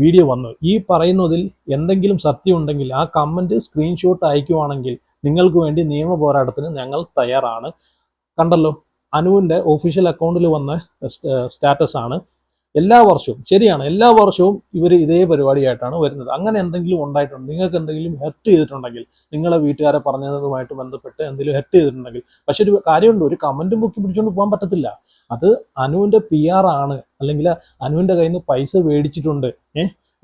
വീഡിയോ വന്നു. ഈ പറയുന്നതിൽ എന്തെങ്കിലും സത്യം ഉണ്ടെങ്കിൽ ആ കമന്റ് സ്ക്രീൻഷോട്ട് അയക്കുവാണെങ്കിൽ നിങ്ങൾക്ക് വേണ്ടി നിയമ പോരാട്ടത്തിന് ഞങ്ങൾ തയ്യാറാണ്. കണ്ടല്ലോ, അനുവിന്റെ ഒഫീഷ്യൽ അക്കൗണ്ടിൽ വന്ന സ്റ്റാറ്റസ് ആണ്. എല്ലാ വർഷവും, ശരിയാണ്, എല്ലാ വർഷവും ഇവർ ഇതേ പരിപാടിയായിട്ടാണ് വരുന്നത്. അങ്ങനെ എന്തെങ്കിലും ഉണ്ടായിട്ടുണ്ട്, നിങ്ങൾക്ക് എന്തെങ്കിലും ഹെർട്ട് ചെയ്തിട്ടുണ്ടെങ്കിൽ, നിങ്ങളെ വീട്ടുകാരെ പറഞ്ഞതുമായിട്ട് ബന്ധപ്പെട്ട് എന്തെങ്കിലും ഹെർട്ട് ചെയ്തിട്ടുണ്ടെങ്കിൽ, പക്ഷെ ഒരു കാര്യമുണ്ട്, ഒരു കമന്റും ബുക്കി പിടിച്ചുകൊണ്ട് പോകാൻ പറ്റത്തില്ല. അത് അനുവിന്റെ PR ആണ്, അല്ലെങ്കിൽ അനുവിന്റെ കയ്യിൽ നിന്ന് പൈസ മേടിച്ചിട്ടുണ്ട്,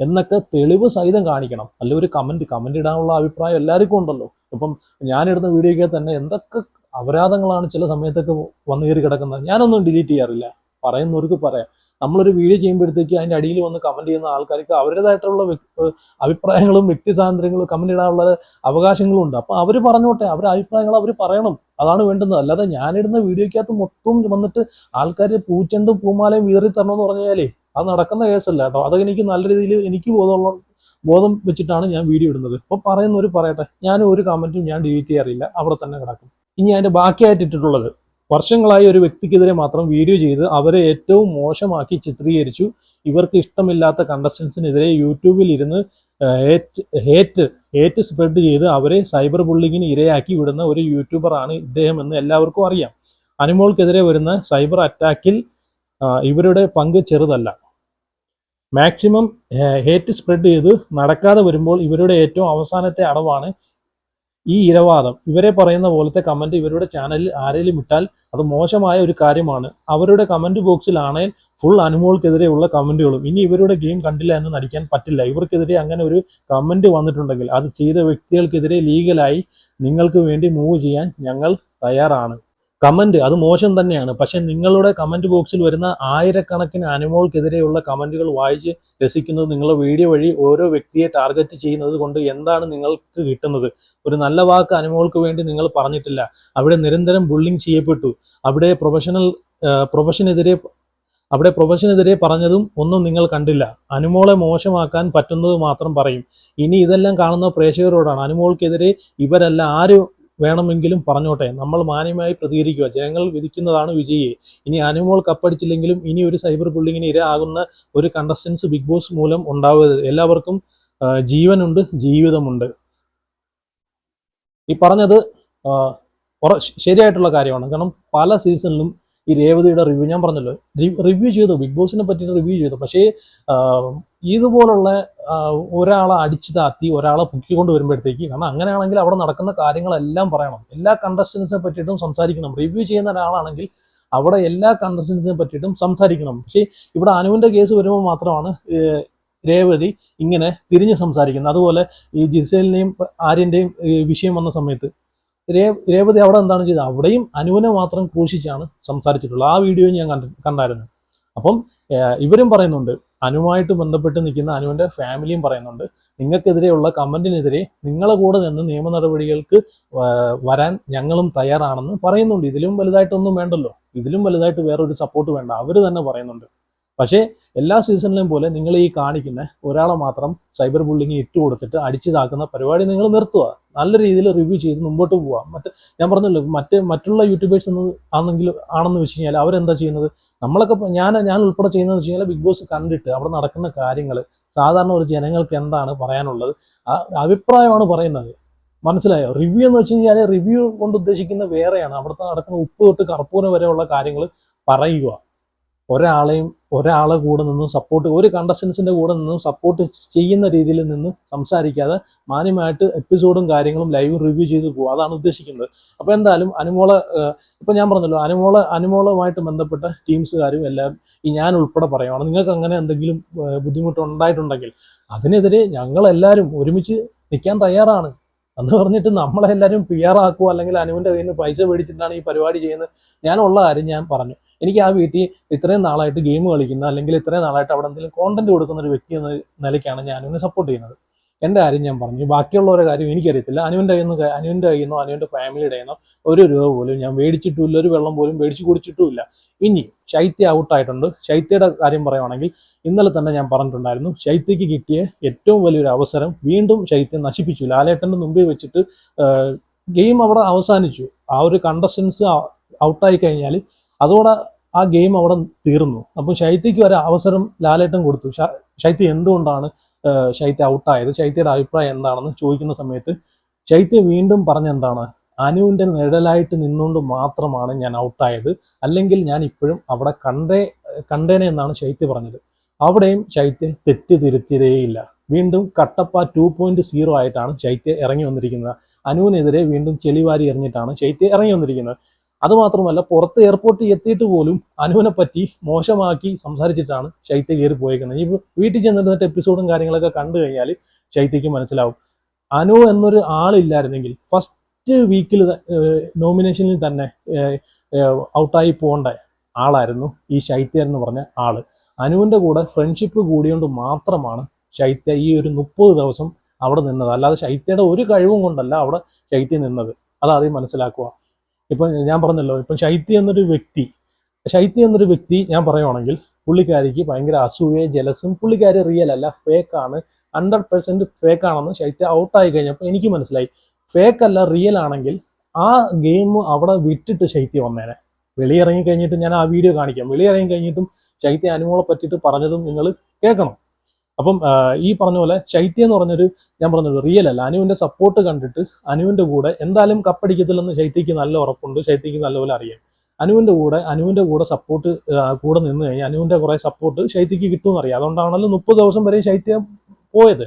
എന്നൊക്കെ തെളിവ് സഹിതം കാണിക്കണം. അല്ല ഒരു കമന്റ് ഇടാനുള്ള അഭിപ്രായം എല്ലാവർക്കും ഉണ്ടല്ലോ. ഇപ്പം ഞാനിടുന്ന വീഡിയോയ്ക്ക് തന്നെ എന്തൊക്കെ അപരാധങ്ങളാണ് ചില സമയത്തൊക്കെ വന്നു കയറി കിടക്കുന്നത്. ഞാനൊന്നും ഡിലീറ്റ് ചെയ്യാറില്ല, പറയുന്നവർക്ക് പറയാം. നമ്മളൊരു വീഡിയോ ചെയ്യുമ്പോഴത്തേക്ക് അതിൻ്റെ അടിയിൽ വന്ന് കമന്റ് ചെയ്യുന്ന ആൾക്കാർക്ക് അവരുടേതായിട്ടുള്ള അഭിപ്രായങ്ങളും വ്യക്തി സ്വാതന്ത്ര്യങ്ങളും കമന്റ് ഇടാനുള്ള അവകാശങ്ങളും ഉണ്ട്. അപ്പോൾ അവർ പറഞ്ഞോട്ടെ, അവരുടെ അഭിപ്രായങ്ങൾ അവർ പറയണം, അതാണ് വേണ്ടുന്നത്. അല്ലാതെ ഞാനിടുന്ന വീഡിയോയ്ക്കകത്ത് മൊത്തം വന്നിട്ട് ആൾക്കാർ പൂച്ചെണ്ടും പൂമാലയും വീറി തരണമെന്ന് പറഞ്ഞാലേ അത് നടക്കുന്ന കേസല്ല കേട്ടോ. അത് എനിക്ക് നല്ല രീതിയിൽ എനിക്ക് ബോധം വെച്ചിട്ടാണ് ഞാൻ വീഡിയോ ഇടുന്നത്. അപ്പോൾ പറയുന്നവർ പറയട്ടെ, ഞാൻ ഒരു കമന്റും ഞാൻ ഡിലീറ്റ് ചെയ്യാറില്ല, അവിടെ തന്നെ കിടക്കും. ഇനി അതിൻ്റെ ബാക്കിയായിട്ട് ഇട്ടിട്ടുള്ളത്, വർഷങ്ങളായി ഒരു വ്യക്തിക്കെതിരെ മാത്രം വീഡിയോ ചെയ്ത് അവരെ ഏറ്റവും മോശമാക്കി ചിത്രീകരിച്ചു. ഇവർക്ക് ഇഷ്ടമില്ലാത്ത കണ്ടസ്റ്റൻസിനെതിരെ യൂട്യൂബിൽ ഇരുന്ന് ഹേറ്റ് സ്പ്രെഡ് ചെയ്ത് അവരെ സൈബർ ബുള്ളിങ്ങിന് ഇരയാക്കി വിടുന്ന ഒരു യൂട്യൂബറാണ് ഇദ്ദേഹം എന്ന് എല്ലാവർക്കും അറിയാം. അനുമോൾക്കെതിരെ വരുന്ന സൈബർ അറ്റാക്കിൽ ഇവരുടെ പങ്ക് ചെറുതല്ല. മാക്സിമം ഹേറ്റ് സ്പ്രെഡ് ചെയ്ത് നടക്കാതെ വരുമ്പോൾ ഇവരുടെ ഏറ്റവും അവസാനത്തെ അടവാണ് ഈ ഇരവാദം. ഇവരെ പറയുന്ന പോലത്തെ കമന്റ് ഇവരുടെ ചാനലിൽ ആരെങ്കിലും ഇട്ടാൽ അത് മോശമായ ഒരു കാര്യമാണ്. അവരുടെ കമന്റ് ബോക്സിലാണെങ്കിൽ ഫുൾ അനുമോൾക്കെതിരെയുള്ള കമന്റുകളും. ഇനി ഇവരുടെ ഗെയിം കണ്ടില്ല എന്ന് നടിക്കാൻ പറ്റില്ല. ഇവർക്കെതിരെ അങ്ങനെ ഒരു കമന്റ് വന്നിട്ടുണ്ടെങ്കിൽ അത് ചെയ്ത വ്യക്തികൾക്കെതിരെ ലീഗലായി നിങ്ങൾക്ക് വേണ്ടി മൂവ് ചെയ്യാൻ ഞങ്ങൾ തയ്യാറാണ്. കമന്റ് അത് മോശം തന്നെയാണ്, പക്ഷെ നിങ്ങളുടെ കമന്റ് ബോക്സിൽ വരുന്ന ആയിരക്കണക്കിന് അനുമോൾക്കെതിരെയുള്ള കമന്റുകൾ വായിച്ച് രസിക്കുന്നത്, നിങ്ങളുടെ വീഡിയോ വഴി ഓരോ വ്യക്തിയെ ടാർഗറ്റ് ചെയ്യുന്നത് കൊണ്ട് എന്താണ് നിങ്ങൾക്ക് കിട്ടുന്നത്? ഒരു നല്ല വാക്ക് അനുമോൾക്ക് വേണ്ടി നിങ്ങൾ പറഞ്ഞിട്ടില്ല. അവിടെ നിരന്തരം ബുള്ളിങ് ചെയ്യപ്പെട്ടു. അവിടെ പ്രൊഫഷനെതിരെ പറഞ്ഞതും ഒന്നും നിങ്ങൾ കണ്ടില്ല. അനുമോളെ മോശമാക്കാൻ പറ്റുന്നത് മാത്രം പറയും. ഇനി ഇതെല്ലാം കാണുന്ന പ്രേക്ഷകരോടാണ്, അനുമോൾക്കെതിരെ ഇവരല്ല ആര് വേണമെങ്കിലും പറഞ്ഞോട്ടെ, നമ്മൾ മാന്യമായി പ്രതികരിക്കുക. ജനങ്ങൾ വിധിക്കുന്നതാണ് വിജയി. ഇനി അനുമോൾ കപ്പടിച്ചില്ലെങ്കിലും ഇനി ഒരു സൈബർ ബുള്ളിങ്ങിന് ഇരയാകുന്ന ഒരു കണ്ടസ്റ്റൻസ് ബിഗ് ബോസ് മൂലം ഉണ്ടാവരുത്. എല്ലാവർക്കും ജീവനുണ്ട്, ജീവിതമുണ്ട്. ഈ പറഞ്ഞത് ശരിയായിട്ടുള്ള കാര്യമാണ്. കാരണം പല സീസണിലും ഈ രേവതിയുടെ റിവ്യൂ ഞാൻ പറഞ്ഞല്ലോ, റിവ്യൂ ചെയ്തു, ബിഗ് ബോസിനെ പറ്റിയിട്ട് റിവ്യൂ ചെയ്തു. പക്ഷേ ഇതുപോലുള്ള ഒരാളെ അടിച്ചു താത്തി ഒരാളെ പൊക്കിക്കൊണ്ട് വരുമ്പോഴത്തേക്ക്, കാരണം അങ്ങനെയാണെങ്കിൽ അവിടെ നടക്കുന്ന കാര്യങ്ങളെല്ലാം പറയണം, എല്ലാ കണ്ടസ്റ്റൻസിനെ പറ്റിയിട്ടും സംസാരിക്കണം. റിവ്യൂ ചെയ്യുന്ന ഒരാളാണെങ്കിൽ അവിടെ എല്ലാ കണ്ടസ്റ്റൻസിനെ പറ്റിയിട്ടും സംസാരിക്കണം. പക്ഷേ ഇവിടെ അനുവിൻ്റെ കേസ് വരുമ്പോൾ മാത്രമാണ് രേവതി ഇങ്ങനെ തിരിഞ്ഞ് സംസാരിക്കുന്നത്. അതുപോലെ ഈ ജിസേലിൻ്റെയും ആര്യൻ്റെയും വിഷയം വന്ന സമയത്ത് രേവതി അവിടെ എന്താണ് ചെയ്തത്? അവിടെയും അനുവിനെ മാത്രം ക്രൂശിച്ചാണ് സംസാരിച്ചിട്ടുള്ളത്. ആ വീഡിയോ ഞാൻ കണ്ടായിരുന്നു. അപ്പം ഇവരും പറയുന്നുണ്ട്, അനുവുമായിട്ട് ബന്ധപ്പെട്ട് നിൽക്കുന്ന അനുവിൻ്റെ ഫാമിലിയും പറയുന്നുണ്ട്, നിങ്ങൾക്കെതിരെയുള്ള കമന്റിനെതിരെ നിങ്ങളെ കൂടെ നിന്ന് നിയമ നടപടികൾക്ക് വരാൻ ഞങ്ങളും തയ്യാറാണെന്ന് പറയുന്നുണ്ട്. ഇതിലും വലുതായിട്ടൊന്നും വേണ്ടല്ലോ, ഇതിലും വലുതായിട്ട് വേറൊരു സപ്പോർട്ട് വേണ്ട, അവർ തന്നെ പറയുന്നുണ്ട്. പക്ഷേ എല്ലാ സീസണിലും പോലെ നിങ്ങൾ ഈ കാണിക്കുന്ന ഒരാളെ മാത്രം സൈബർ ബുള്ളിങ് ഇട്ട് കൊടുത്തിട്ട് അടിച്ചു താക്കുന്ന പരിപാടി നിങ്ങൾ നിർത്തുക. നല്ല രീതിയിൽ റിവ്യൂ ചെയ്ത് മുമ്പോട്ട് പോവുക. ഞാൻ പറഞ്ഞല്ലോ, മറ്റുള്ള യൂട്യൂബേഴ്സ് ആണെന്ന് വെച്ച് കഴിഞ്ഞാൽ അവരെന്താ ചെയ്യുന്നത്? നമ്മളൊക്കെ ഞാൻ ഉൾപ്പെടെ ചെയ്യുന്നത് വെച്ച് കഴിഞ്ഞാൽ ബിഗ് ബോസ് കണ്ടിട്ട് അവിടെ നടക്കുന്ന കാര്യങ്ങൾ സാധാരണ ഒരു ജനങ്ങൾക്ക് എന്താണ് പറയാനുള്ളത് ആ അഭിപ്രായമാണ് പറയുന്നത്. മനസ്സിലായോ? റിവ്യൂ എന്ന് വെച്ച് കഴിഞ്ഞാൽ റിവ്യൂ കൊണ്ട് ഉദ്ദേശിക്കുന്ന വേറെയാണ്. അവിടുത്തെ നടക്കുന്ന ഉപ്പ് തൊട്ട് കർപ്പൂരം വരെയുള്ള കാര്യങ്ങൾ പറയുക. ഒരാളെ കൂടെ നിന്നും സപ്പോർട്ട്, ഒരു കണ്ടസ്റ്റൻസിന്റെ കൂടെ നിന്നും സപ്പോർട്ട് ചെയ്യുന്ന രീതിയിൽ നിന്ന് സംസാരിക്കാതെ മാന്യമായിട്ട് എപ്പിസോഡും കാര്യങ്ങളും ലൈവ് റിവ്യൂ ചെയ്ത് പോകുക, അതാണ് ഉദ്ദേശിക്കുന്നത്. അപ്പോൾ എന്തായാലും ഇപ്പൊ ഞാൻ പറഞ്ഞല്ലോ, അനുമോളുമായിട്ട് ബന്ധപ്പെട്ട ടീംസുകാരും എല്ലാവരും ഞാൻ ഉൾപ്പെടെ പറയുവാണ്, നിങ്ങൾക്ക് അങ്ങനെ എന്തെങ്കിലും ബുദ്ധിമുട്ടുണ്ടായിട്ടുണ്ടെങ്കിൽ അതിനെതിരെ ഞങ്ങളെല്ലാവരും ഒരുമിച്ച് നിൽക്കാൻ തയ്യാറാണ് എന്ന് പറഞ്ഞിട്ട് നമ്മളെല്ലാവരും PR ആക്കുക, അല്ലെങ്കിൽ അനുവിൻ്റെ കയ്യിൽ നിന്ന് പൈസ മേടിച്ചിട്ടാണ് ഈ പരിപാടി ചെയ്യുന്നത്. ഞാനുള്ള കാര്യം ഞാൻ പറഞ്ഞു. എനിക്ക് ആ വീട്ടിൽ ഇത്രയും നാളായിട്ട് ഗെയിം കളിക്കുന്ന, അല്ലെങ്കിൽ ഇത്രയും നാളായിട്ട് അവിടെ എന്തെങ്കിലും കോണ്ടന്റ് കൊടുക്കുന്ന ഒരു വ്യക്തി എന്ന നിലയ്ക്കാണ് ഞാൻ അനുവിനെ സപ്പോർട്ട് ചെയ്യുന്നത്. എൻ്റെ കാര്യം ഞാൻ പറഞ്ഞു, ബാക്കിയുള്ളവരുടെ കാര്യം എനിക്കറിയത്തില്ല. അനുവിൻ്റെ കയ്യിൽ നിന്നോ അനുവിൻ്റെ ഫാമിലിയുടെ കയ്യിൽ നിന്നോ ഒരു രൂപ പോലും ഞാൻ മേടിച്ചിട്ടുമില്ല, ഒരു വെള്ളം പോലും മേടിച്ചു കുടിച്ചിട്ടുമില്ല. ഇനി ശൈത്യ ഔട്ടായിട്ടുണ്ട്. ശൈത്യയുടെ കാര്യം പറയുവാണെങ്കിൽ ഇന്നലെ തന്നെ ഞാൻ പറഞ്ഞിട്ടുണ്ടായിരുന്നു, ശൈത്യയ്ക്ക് കിട്ടിയ ഏറ്റവും വലിയൊരു അവസരം വീണ്ടും ശൈത്യം നശിപ്പിച്ചു. ലാലേട്ടൻ്റെ മുമ്പിൽ വെച്ചിട്ട് ഗെയിം അവിടെ അവസാനിച്ചു. ആ ഒരു കണ്ടസ്റ്റൻസ് ഔട്ടായി കഴിഞ്ഞാൽ അതോടെ ആ ഗെയിം അവിടെ തീർന്നു. അപ്പം ശൈത്യയ്ക്ക് ഒരു അവസരം ലാലേട്ടൻ കൊടുത്തു. ശൈത്യ എന്തുകൊണ്ടാണ് ശൈത്യ ഔട്ടായത്, ശൈത്യയുടെ അഭിപ്രായം എന്താണെന്ന് ചോദിക്കുന്ന സമയത്ത് ശൈത്യ വീണ്ടും പറഞ്ഞെന്താണ്, അനുവിൻ്റെ നിഴലായിട്ട് നിന്നുകൊണ്ട് മാത്രമാണ് ഞാൻ ഔട്ടായത്, അല്ലെങ്കിൽ ഞാൻ ഇപ്പോഴും അവിടെ കണ്ടേനെ എന്നാണ് ശൈത്യ പറഞ്ഞത്. അവിടെയും ശൈത്യ തെറ്റ് തിരുത്തിയതേയില്ല. വീണ്ടും കട്ടപ്പ 2.0 ആയിട്ടാണ് ശൈത്യ ഇറങ്ങി വന്നിരിക്കുന്നത്. അനുവിനെതിരെ വീണ്ടും ചെളിവാരി എറിഞ്ഞിട്ടാണ് ശൈത്യ ഇറങ്ങി വന്നിരിക്കുന്നത്. അതുമാത്രമല്ല പുറത്ത് എയർപോർട്ടിൽ എത്തിയിട്ട് പോലും അനുവിനെ പറ്റി മോശമാക്കി സംസാരിച്ചിട്ടാണ് ശൈത്യ കയറി പോയേക്കുന്നത്. ഈ വീട്ടിൽ ചെന്നിരുന്നിട്ട് എപ്പിസോഡും കാര്യങ്ങളൊക്കെ കണ്ടു കഴിഞ്ഞാൽ ശൈത്യക്ക് മനസ്സിലാവും. അനു എന്നൊരു ആളില്ലായിരുന്നെങ്കിൽ ഫസ്റ്റ് വീക്കിൽ നോമിനേഷനിൽ തന്നെ ഔട്ടായി പോകേണ്ട ആളായിരുന്നു ഈ ശൈത്യ എന്ന് പറഞ്ഞ ആള്. അനുവിൻ്റെ കൂടെ ഫ്രണ്ട്ഷിപ്പ് കൂടിയോണ്ട് മാത്രമാണ് ശൈത്യ ഈ ഒരു 30 ദിവസം അവിടെ നിന്നത്. അല്ലാതെ ശൈത്യയുടെ ഒരു കഴിവും കൊണ്ടല്ല അവിടെ ശൈത്യ നിന്നത്. അതാദ്യം മനസ്സിലാക്കുക. ഇപ്പം ഞാൻ പറഞ്ഞല്ലോ, ഇപ്പം ശൈത്യ എന്നൊരു വ്യക്തി ഞാൻ പറയുവാണെങ്കിൽ പുള്ളിക്കാരിക്ക് ഭയങ്കര അസൂയ, ജലസും, പുള്ളിക്കാരി റിയൽ അല്ല, ഫേക്കാണ്, 100% ഫേക്കാണെന്ന് ശൈത്യ ഔട്ടായി കഴിഞ്ഞപ്പോൾ എനിക്ക് മനസ്സിലായി. ഫേക്ക് അല്ല, റിയൽ ആണെങ്കിൽ ആ ഗെയിം അവിടെ വിട്ടിട്ട് ശൈത്യ വന്നേനെ. വെളിയിറങ്ങി കഴിഞ്ഞിട്ട് ഞാൻ ആ വീഡിയോ കാണിക്കാം. വെളിയിറങ്ങി കഴിഞ്ഞിട്ടും ശൈത്യ അനുമോളെ പറ്റിയിട്ട് പറഞ്ഞതും നിങ്ങൾ കേൾക്കണം. അപ്പം ഈ പറഞ്ഞ പോലെ ശൈത്യ എന്ന് പറഞ്ഞൊരു, ഞാൻ പറഞ്ഞത് റിയൽ അല്ല, അനുവിന്റെ സപ്പോർട്ട് കണ്ടിട്ട് അനുവിന്റെ കൂടെ എന്തായാലും കപ്പടിക്കത്തില്ലെന്ന് ശൈത്യക്ക് നല്ല ഉറപ്പുണ്ട്, ശൈത്യക്ക് നല്ലപോലെ അറിയാം. അനുവിന്റെ കൂടെ സപ്പോർട്ട് കൂടെ നിന്ന് കഴിഞ്ഞാൽ അനുവിന്റെ കുറെ സപ്പോർട്ട് ശൈത്യക്ക് കിട്ടുമെന്ന് അറിയാം. അതുകൊണ്ടാണല്ലോ 30 ദിവസം വരെ ശൈത്യ പോയത്.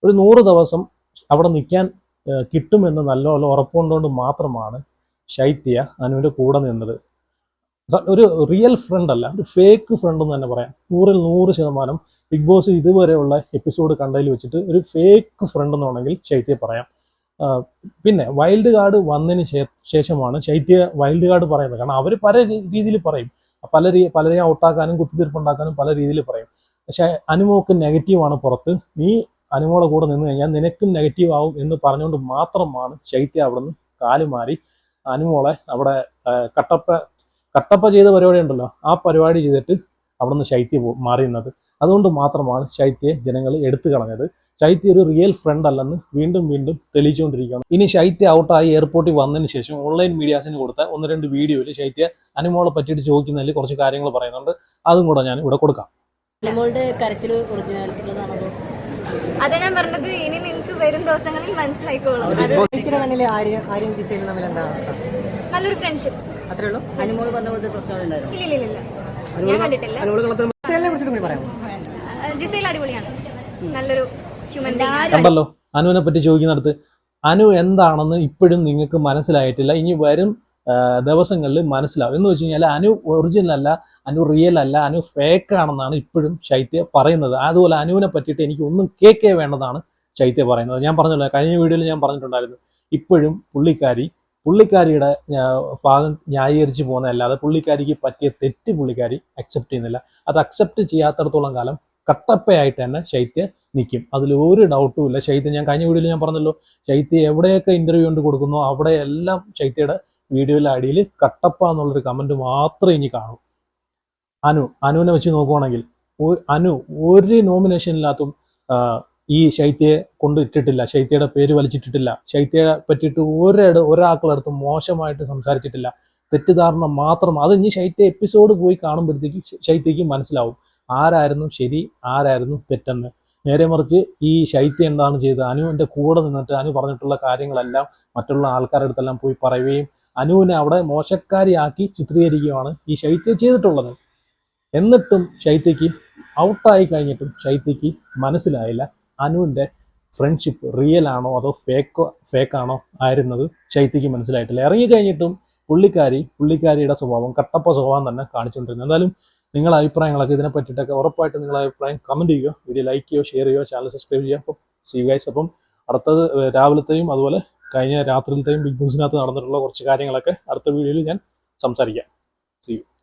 ഒരു 100 ദിവസം അവിടെ നിൽക്കാൻ കിട്ടുമെന്ന് നല്ലപോലെ ഉറപ്പുകൊണ്ടുകൊണ്ട് മാത്രമാണ് ശൈത്യ അനുവിന്റെ കൂടെ നിന്നത്. ഒരു റിയൽ ഫ്രണ്ട് അല്ല, ഒരു ഫേക്ക് ഫ്രണ്ട് എന്ന് തന്നെ പറയാം. 100% ബിഗ് ബോസ് ഇതുവരെയുള്ള എപ്പിസോഡ് കണ്ടതിൽ വെച്ചിട്ട് ഒരു ഫേക്ക് ഫ്രണ്ട് എന്ന് വേണമെങ്കിൽ ശൈത്യ പറയാം. പിന്നെ വൈൽഡ് കാർഡ് വന്നതിന് ശേഷമാണ് ശൈത്യ വൈൽഡ് കാർഡ് പറയുന്നത്. കാരണം അവർ പല രീതിയിൽ പറയും, പലരെയും ഔട്ടാക്കാനും കുത്തിത്തീർപ്പുണ്ടാക്കാനും പല രീതിയിൽ പറയും. പക്ഷെ അനുമോക്ക് നെഗറ്റീവാണ് പുറത്ത്, നീ അനുമോളെ കൂടെ നിന്ന് കഴിഞ്ഞാൽ നിനക്കും നെഗറ്റീവ് ആവും എന്ന് പറഞ്ഞുകൊണ്ട് മാത്രമാണ് ശൈത്യ അവിടെ നിന്ന് കാലുമാറി അനുമോളെ അവിടെ കട്ടപ്പ ചെയ്ത പരിപാടി ഉണ്ടല്ലോ, ആ പരിപാടി ചെയ്തിട്ട് അവിടെ നിന്ന് ശൈത്യ മാറിയുന്നത്. അതുകൊണ്ട് മാത്രമാണ് ശൈത്യയെ ജനങ്ങൾ എടുത്തു കളഞ്ഞത്. ശൈത്യ ഒരു റിയൽ ഫ്രണ്ട് അല്ലെന്ന് വീണ്ടും തെളിയിച്ചുകൊണ്ടിരിക്കുകയാണ്. ഇനി ശൈത്യ ഔട്ടായി എയർപോർട്ടിൽ വന്നതിന് ശേഷം ഓൺലൈൻ മീഡിയാസിന് കൊടുത്ത 1-2 വീഡിയോയിൽ ശൈത്യ അനുമോളെ പറ്റിയിട്ട് ചോദിക്കുന്നതിൽ കുറച്ച് കാര്യങ്ങൾ പറയുന്നുണ്ട്. അതും കൂടെ ഞാൻ ഇവിടെ കൊടുക്കാം. അതെ ഞാൻ പറഞ്ഞത്, ഇനി നിങ്ങൾക്ക് വരും ദിവസങ്ങളിൽ മനസ്സിലായിക്കോളും. നല്ലൊരു ഫ്രണ്ട്ഷിപ്പ് അത്രേ ഉള്ളൂ. അനുമോള് പറഞ്ഞ പോലത്തെ പ്രശ്നങ്ങളുണ്ടായിരുന്നു? ഇല്ല, ഞാൻ കണ്ടിട്ടില്ല. ജിസേൽ അടിപൊളിയാണ്, നല്ലൊരു ഹ്യൂമൻ. കണ്ടല്ലോ അനുവിനെ പറ്റി ചോദിക്കുന്നിടത്ത് അനു എന്താണെന്ന് ഇപ്പോഴും നിങ്ങൾക്ക് മനസ്സിലായിട്ടില്ല. ഇനി വരും ദിവസങ്ങളിൽ മനസ്സിലാവും. എന്ന് വെച്ച് കഴിഞ്ഞാൽ അനു ഒറിജിനൽ അല്ല, അനു റിയൽ അല്ല, അനു ഫേക്ക് ആണെന്നാണ് ഇപ്പോഴും ശൈത്യ പറയുന്നത്. അതുപോലെ അനുവിനെ പറ്റിയിട്ട് എനിക്ക് ഒന്നും കേൾക്കേ വേണ്ടതാണ് ശൈത്യ പറയുന്നത്. ഞാൻ പറഞ്ഞല്ലോ, കഴിഞ്ഞ വീഡിയോയിൽ ഞാൻ പറഞ്ഞിട്ടുണ്ടായിരുന്നു, ഇപ്പോഴും പുള്ളിക്കാരിയുടെ ഭാഗം ന്യായീകരിച്ച് പോകുന്നതല്ലാതെ പുള്ളിക്കാരിക്ക് പറ്റിയ തെറ്റ് പുള്ളിക്കാരി അക്സെപ്റ്റ് ചെയ്യുന്നില്ല. അത് അക്സെപ്റ്റ് ചെയ്യാത്തടത്തോളം കാലം കട്ടപ്പയായിട്ട് തന്നെ ശൈത്യ നിൽക്കും. അതിൽ ഒരു ഡൗട്ടും ഇല്ല. ശൈത്യ, ഞാൻ കഴിഞ്ഞ വീഡിയോയിൽ ഞാൻ പറഞ്ഞല്ലോ, ശൈത്യ എവിടെയൊക്കെ ഇന്റർവ്യൂ കൊണ്ട് കൊടുക്കുന്നോ അവിടെയെല്ലാം ശൈത്യയുടെ വീഡിയോയിലെ അടിയിൽ കട്ടപ്പ എന്നുള്ളൊരു കമന്റ് മാത്രമേ ഇനി കാണൂ. അനുവിനെ വെച്ച് നോക്കുവാണെങ്കിൽ അനു ഒരു നോമിനേഷനില്ലാത്തും ഈ ശൈത്യയെ കൊണ്ടിട്ടിട്ടില്ല, ശൈത്യയുടെ പേര് വലിച്ചിട്ടിട്ടില്ല, ശൈത്യയെ പറ്റിയിട്ട് ഒരാൾക്കളടുത്തും മോശമായിട്ട് സംസാരിച്ചിട്ടില്ല. തെറ്റിദ്ധാരണ മാത്രം. അത് ഇനി ശൈത്യ എപ്പിസോഡ് പോയി കാണുമ്പോഴത്തേക്ക് ശൈത്യക്ക് മനസ്സിലാവും ആരായിരുന്നു ശരി, ആരായിരുന്നു തെറ്റെന്ന്. നേരെ മറിച്ച് ഈ ശൈത്യ എന്താണ് ചെയ്തത്, അനുവിൻ്റെ കൂടെ നിന്നിട്ട് അനു പറഞ്ഞിട്ടുള്ള കാര്യങ്ങളെല്ലാം മറ്റുള്ള ആൾക്കാരുടെ അടുത്തെല്ലാം പോയി പറയുകയും അനുവിനെ അവിടെ മോശക്കാരിയാക്കി ചിത്രീകരിക്കുകയാണ് ഈ ശൈത്യ ചെയ്തിട്ടുള്ളത്. എന്നിട്ടും ശൈത്യക്ക് ഔട്ടായി കഴിഞ്ഞിട്ടും ശൈത്യക്ക് മനസ്സിലായില്ല അനുവിൻ്റെ ഫ്രണ്ട്ഷിപ്പ് റിയൽ ആണോ അതോ ഫേക്കാണോ ആയിരുന്നത് ശൈത്യക്ക് മനസ്സിലായിട്ടില്ല. ഇറങ്ങിക്കഴിഞ്ഞിട്ടും പുള്ളിക്കാരിയുടെ സ്വഭാവം കട്ടപ്പ സ്വഭാവം തന്നെ കാണിച്ചുകൊണ്ടിരുന്നത്. എന്തായാലും നിങ്ങളുടെ അഭിപ്രായങ്ങളൊക്കെ ഇതിനെ പറ്റിയിട്ടൊക്കെ ഉറപ്പായിട്ട് നിങ്ങളുടെ അഭിപ്രായം കമൻറ്റ് ചെയ്യുക, വീഡിയോ ലൈക്ക് ചെയ്യുക, ഷെയർ ചെയ്യുക, ചാനൽ സബ്സ്ക്രൈബ് ചെയ്യുക. അപ്പം സീ യു ഗൈസ്. അപ്പം അടുത്തത് രാവിലത്തെയും അതുപോലെ കഴിഞ്ഞ രാത്രിയിലത്തെയും ബിഗ് ബോസിനകത്ത് നടന്നിട്ടുള്ള കുറച്ച് കാര്യങ്ങളൊക്കെ അടുത്ത വീഡിയോയിൽ ഞാൻ സംസാരിക്കാം. See U.